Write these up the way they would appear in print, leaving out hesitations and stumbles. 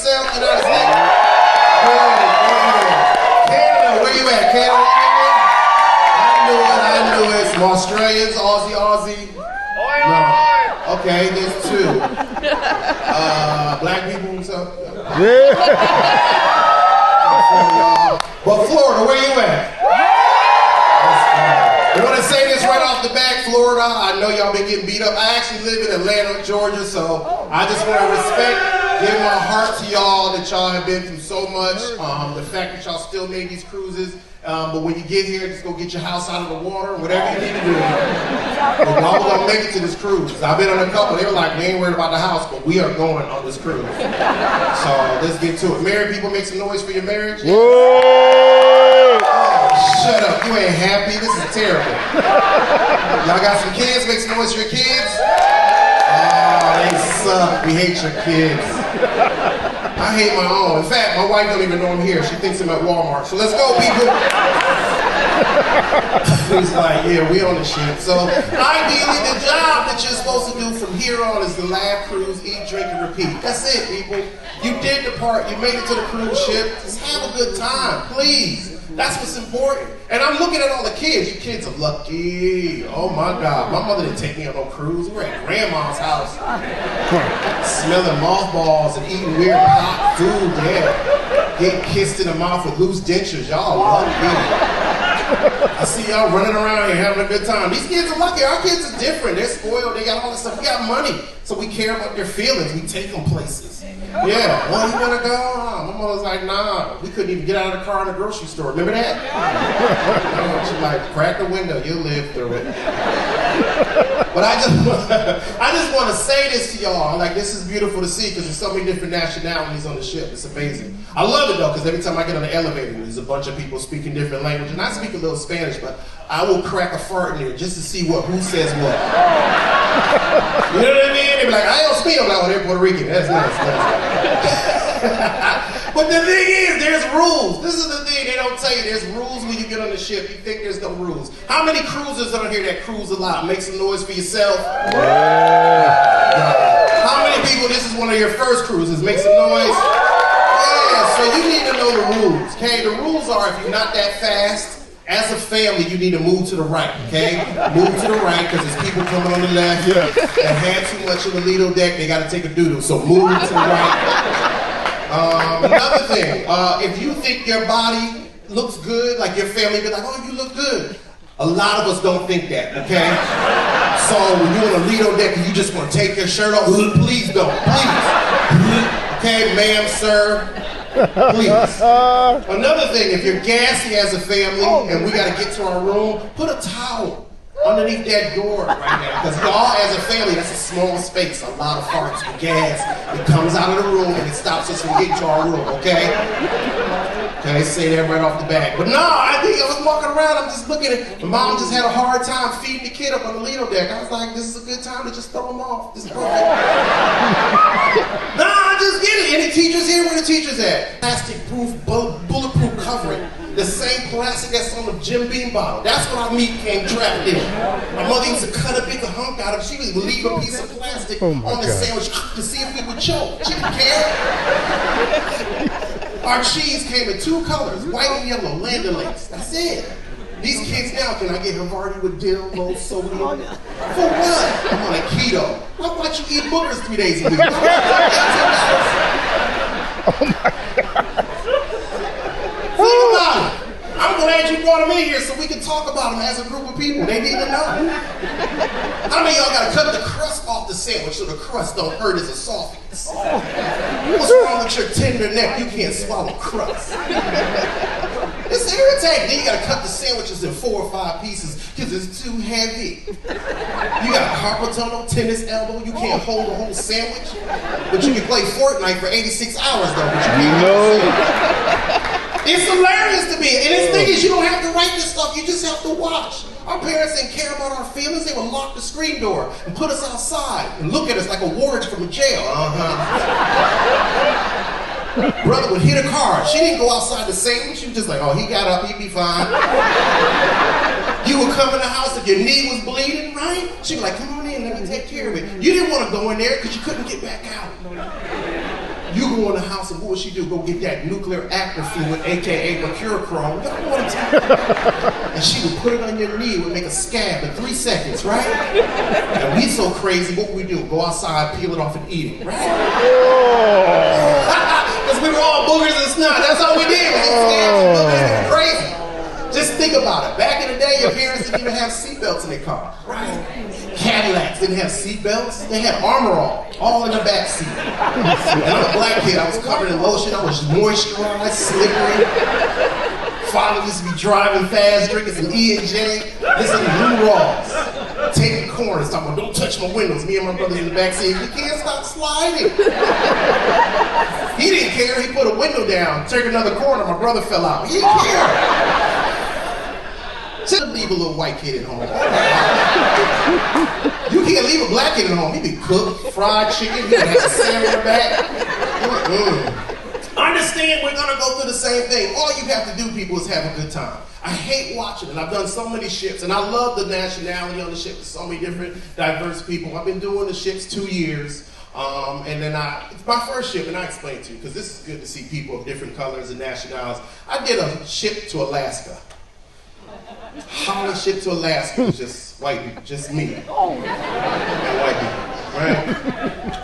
yourself? United States? Canada, where you at? Canada? I knew it. Some Australians, Aussie. No. Okay, there's two. Black people and stuff. But Florida, where you at? I want to say this right off the bat, Florida. I know y'all been getting beat up. I actually live in Atlanta, Georgia, so I just want to give my heart to y'all that y'all have been through so much. The fact that y'all still made these cruises. But when you get here, just go get your house out of the water, whatever you need to do. But y'all gonna make it to this cruise. I've been on a couple, they were like, we ain't worried about the house, but we are going on this cruise. So let's get to it. Married people, make some noise for your marriage. Oh, shut up, you ain't happy, this is terrible. Y'all got some kids, make some noise for your kids. Oh, they suck, we hate your kids. I hate my own. In fact, my wife don't even know I'm here. She thinks I'm at Walmart. So let's go, people. He's like, yeah, we on the shit. So ideally, the job that you're supposed to do from here on is to laugh, cruise, eat, drink, and repeat. That's it, people. You did the part. You made it to the cruise ship. Just have a good time, please. That's what's important. And I'm looking at all the kids. You kids are lucky. Oh my God. My mother didn't take me on no cruise. We were at grandma's house. Smelling mothballs and eating weird hot food. Yeah. Getting kissed in the mouth with loose dentures. Y'all lucky. I see y'all running around here having a good time. These kids are lucky. Our kids are different. They're spoiled. They got all this stuff. We got money. So we care about their feelings. We take them places. Yeah. Well, you want to go? My mother's like, nah. We couldn't even get out of the car in the grocery store. Remember that? She's like, crack the window. You'll live through it. But I just want to say this to y'all. Like, this is beautiful to see because there's so many different nationalities on the ship. It's amazing. I love it, though, because every time I get on the elevator, there's a bunch of people speaking different languages. And I speak a little Spanish, but I will crack a fart in there just to see who says what. You know what I mean? They be like, I don't speak. I'm like, oh, they're Puerto Rican. That's nice. But the thing is, there's rules. This is the thing they don't tell you. There's rules when you get on the ship. You think there's no rules. How many cruisers on here that cruise a lot? Make some noise for yourself. Yeah. How many people, this is one of your first cruises? Make some noise. Yeah, so you need to know the rules, okay? The rules are if you're not that fast, as a family, you need to move to the right, okay? Move to the right, because there's people coming on the left that had too much on the Lido deck, they got to take a doodle, so move to the right. Another thing, if you think your body looks good, like your family be like, oh, you look good. A lot of us don't think that, okay? So when you're on a Lido deck and you just want to take your shirt off, please don't, please. Okay, ma'am, sir. Please. Another thing, if you're gassy as a family and we gotta get to our room, put a towel underneath that door right now. Because y'all as a family, that's a small space, a lot of farts and gas. It comes out of the room and it stops us from getting to our room, okay? Okay, say that right off the bat. But no, I think I was walking around, I'm just looking at, the mom just had a hard time feeding the kid up on the Lido deck. I was like, this is a good time to just throw him off. This is perfect. Nah, just get it. Any teachers here? Where the teachers at? Plastic-proof, bulletproof covering. The same plastic that's on the Jim Beam bottle. That's what our meat came trapped in. My mother used to cut a big hunk out of it. She would leave a piece of plastic on the sandwich to see if we would choke. She didn't care. Our cheese came in 2 colors, white and yellow, Land O'Lakes. That's it. These kids now, can I get Havarti with dill, low sodium? For what? I'm on a keto. Why don't you eat boogers 3 days a week? Oh my God. Think about it. I'm glad you brought them in here so we can talk about them as a group of people. They need to know. How many of y'all gotta cut the crust off the sandwich so the crust don't hurt as esophagus? What's wrong with your tender neck? You can't swallow crust. It's irritating. Then you gotta cut the sandwiches in 4 or 5 pieces because it's too heavy. You got carpal tunnel, tennis elbow. You can't hold a whole sandwich. But you can play Fortnite for 86 hours though. But you can't hold a sandwich. It's hilarious to me. And this thing is, you don't have to write this stuff. You just have to watch. Our parents didn't care about our feelings. They would lock the screen door and put us outside and look at us like a warden from a jail. Brother would hit a car. She didn't go outside to save him. She was just like, oh, he got up. He'd be fine. You would come in the house if your knee was bleeding, right? She'd be like, come on in. Let me take care of it. You didn't want to go in there because you couldn't get back out. You go in the house and what would she do? Go get that nuclear actor fluid, aka mercurochrome. Y'all know what I'm talking about. And she would put it on your knee, it would make a scab in 3 seconds, right? And we so crazy, what would we do? Go outside, peel it off and eat it, right? Because we were all boogers and snot. That's all we did. We get scabs and boogers and crazy. Just think about it. Back in the day, your parents didn't even have seatbelts in their car, right? Cadillacs didn't have seatbelts. They had Armor all in the back seat. And I'm a black kid. I was covered in lotion. I was moisturized, slippery. Father used to be driving fast, drinking some E&J, listening to Lou Rawls, taking corners, talking about, don't touch my windows. Me and my brothers in the back saying, you can't stop sliding. He didn't care. He put a window down, took another corner. My brother fell out. He didn't care. Just leave a little white kid at home. You can't leave a black kid at home. He be cooked, fried chicken, he have a salmon in the back. Understand we're gonna go through the same thing. All you have to do, people, is have a good time. I hate watching it. I've done so many ships, and I love the nationality on the ship. There's so many different, diverse people. I've been doing the ships 2 years. And then it's my first ship, and I explained to you, because this is good to see people of different colors and nationalities. I did a ship to Alaska. Holland ship to Alaska was just white people, just me and white people, right?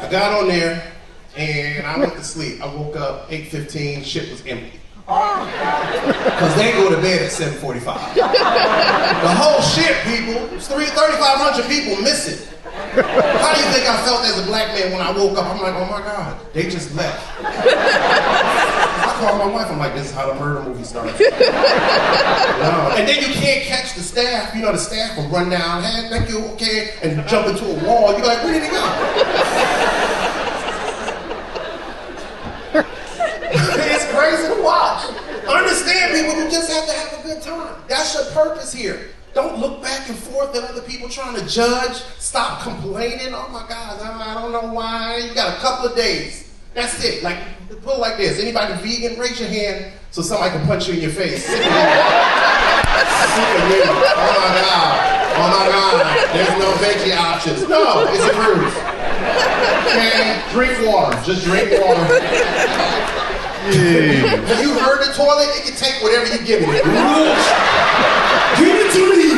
I got on there and I went to sleep. I woke up 8:15, ship was empty. Because they go to bed at 7:45. The whole ship, people, it's 3,500 people missing. How do you think I felt as a black man when I woke up? I'm like, oh my God, they just left. I called my wife, I'm like, this is how the murder movie starts. No. And then you can't catch the staff. You know, the staff will run down, hey, thank you, okay, and jump into a wall. You're like, where did he go? It's crazy to watch. Understand, people, you just have to have a good time. That's your purpose here. Don't look back and forth at other people trying to judge. Stop complaining. Oh my God, I don't know why. You got a couple of days. That's it. Like, put it like this. Anybody vegan, raise your hand so somebody can punch you in your face. Oh my God. Oh my God. There's no veggie options. No, it's a cruise. Okay? Drink water. Just drink water. Have you heard the toilet? It can take whatever you give it. Give it to me.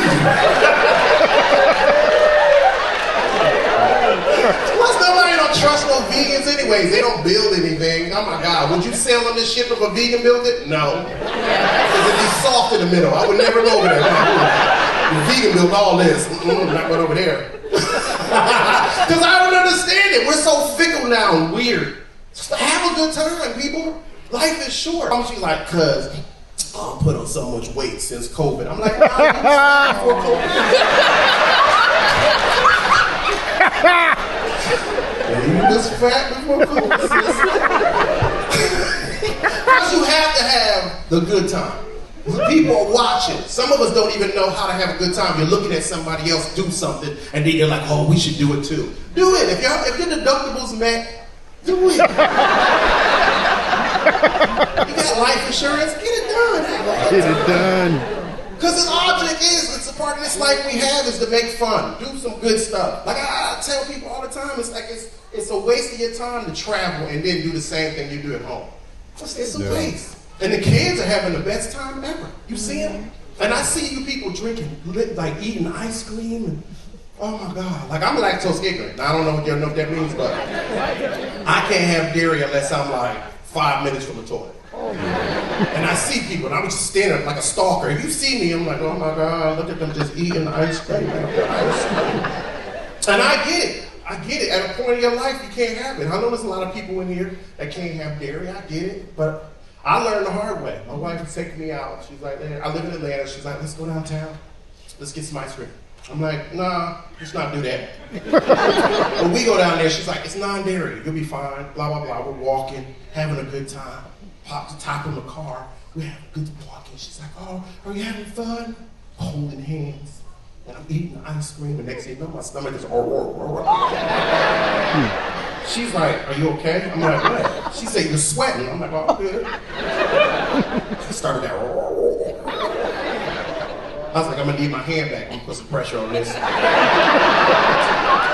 Plus, nobody don't trust no vegans anyways. They don't build anything. Oh my God, would you sail on this ship if a vegan built it? No. Because it'd be soft in the middle. I would never go over there. The vegan built all this. I'm not going over there. Because I don't understand it. We're so fickle now and weird. Just have a good time, people. Life is short. She's like, cuz, I put on so much weight since COVID. I'm like, nah, you was before COVID. You was fat before COVID. Because you have to have the good time. People are watching. Some of us don't even know how to have a good time. You're looking at somebody else do something, and then you're like, oh, we should do it too. Do it. If your deductibles met, do it. You got life insurance, get it done. Get it done. Because the object is, it's a part of this life we have is to make fun, do some good stuff. Like I tell people all the time, it's like it's a waste of your time to travel and then do the same thing you do at home. It's a waste. And the kids are having the best time ever. You see them? And I see you people drinking, like eating ice cream and oh my God. Like I'm lactose ignorant. Now, I don't know what that means, but I can't have dairy unless I'm like 5 minutes from the toilet. And I see people, and I'm just standing like a stalker. If you see me, I'm like, oh my God, look at them just eating ice cream. And I get it. I get it. At a point in your life, you can't have it. I know there's a lot of people in here that can't have dairy. I get it. But I learned the hard way. My wife would take me out. She's like, I live in Atlanta. She's like, let's go downtown. Let's get some ice cream. I'm like, nah, let's not do that. When we go down there, she's like, it's non-dairy. You'll be fine. Blah, blah, blah. We're walking, having a good time. Pop the top of the car. We're having a good walking. She's like, oh, are you having fun? Holding hands. And I'm eating ice cream. The next thing you know, my stomach is She's like, are you okay? I'm like, what? She said, you're sweating. I'm like, oh, I'm good. She started that. I was like, I'm gonna need my hand back. I'm gonna put some pressure on this.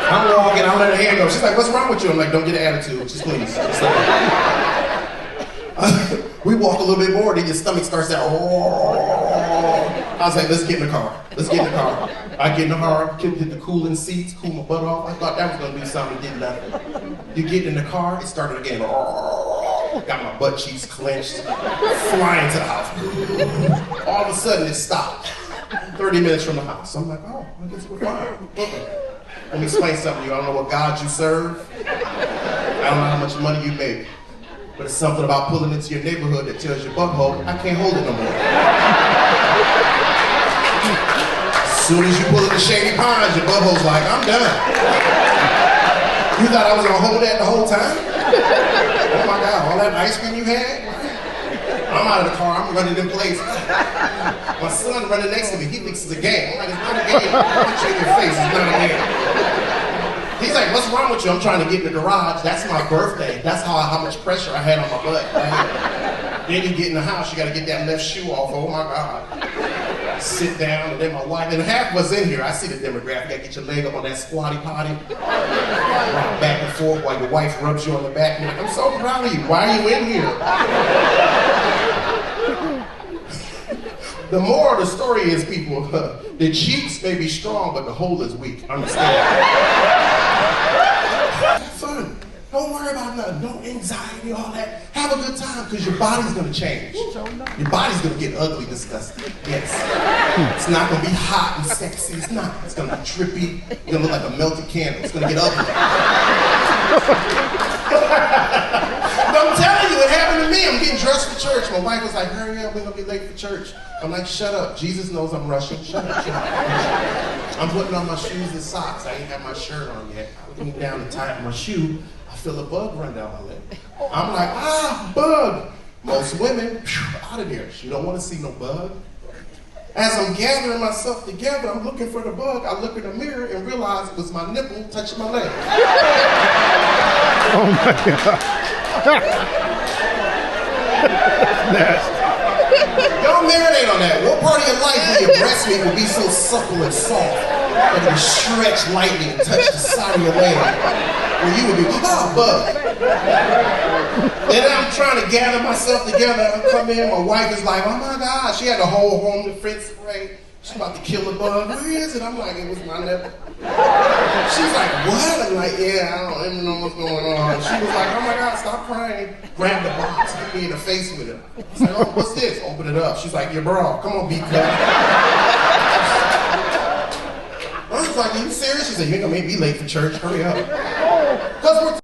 I'm walking, I let her hand go. She's like, what's wrong with you? I'm like, don't get an attitude, just please. We walk a little bit more, then your stomach starts out. I was like, let's get in the car. Let's get in the car. I get in the car, hit the cooling seats, cool my butt off. I thought that was gonna do something, did nothing. You get in the car, it started again. Got my butt cheeks clenched, flying to the house. All of a sudden, it stopped. 30 minutes from the house. I'm like, oh, I guess we're fine. Let me explain something to you. I don't know what God you serve. I don't know how much money you make. But it's something about pulling into your neighborhood that tells your butthole, I can't hold it no more. As soon as you pull into Shady Pines, your butthole's like, I'm done. You thought I was gonna hold that the whole time? Oh my God, all that ice cream you had? I'm out of the car, I'm running in place. My son running next to me, he thinks it's a game. I'm like, it's not a game. Punch you in your face, it's not a game. He's like, what's wrong with you? I'm trying to get in the garage. That's my birthday. That's how much pressure I had on my butt. Then you get in the house, you gotta get that left shoe off. Oh my God. Sit down, and then my wife, and half was in here. I see the demographic. You gotta get your leg up on that squatty potty. Rock back and forth while your wife rubs you on the back. You're like, I'm so proud of you. Why are you in here? The moral of the story is, people, the cheeks may be strong, but the hole is weak. Understand? Have fun. Don't worry about nothing. No anxiety, all that. Have a good time, because your body's going to change. Your body's going to get ugly, disgusting. Yes. It's not going to be hot and sexy. It's not. It's going to be trippy. You're going to look like a melted candle. It's going to get ugly. I'm telling you, it happened to me. I'm getting dressed for church. My wife was like, hurry up, we're going to be late for church. I'm like, shut up. Jesus knows I'm rushing. Shut up, shut up. I'm putting on my shoes and socks. I ain't have my shirt on yet. I was looking down to tie up my shoe. I feel a bug run down my leg. I'm like, bug. Most women, out of there. You don't want to see no bug. As I'm gathering myself together, I'm looking for the bug. I look in the mirror and realize it was my nipple touching my leg. Oh my God. Nasty. Don't marinate on that. What part of your life will your breast meat will be so supple and soft that it will stretch lightly and touch the side of your leg? Where you would be, bug. Then I'm trying to gather myself together. I come in, my wife is like, oh my God. She had the whole home defense spray. She's about to kill a bug. Where is it? I'm like, it was my nipple. She's like, what? I'm like, yeah, I don't even know what's going on. She was like, oh my God, stop crying. Grab the box, hit me in the face with it. I was like, oh, what's this? Open it up. She's like, your bra. Come on, B-cut. I was like, are you serious? She said, you're gonna make me late for church. Hurry up. Because we're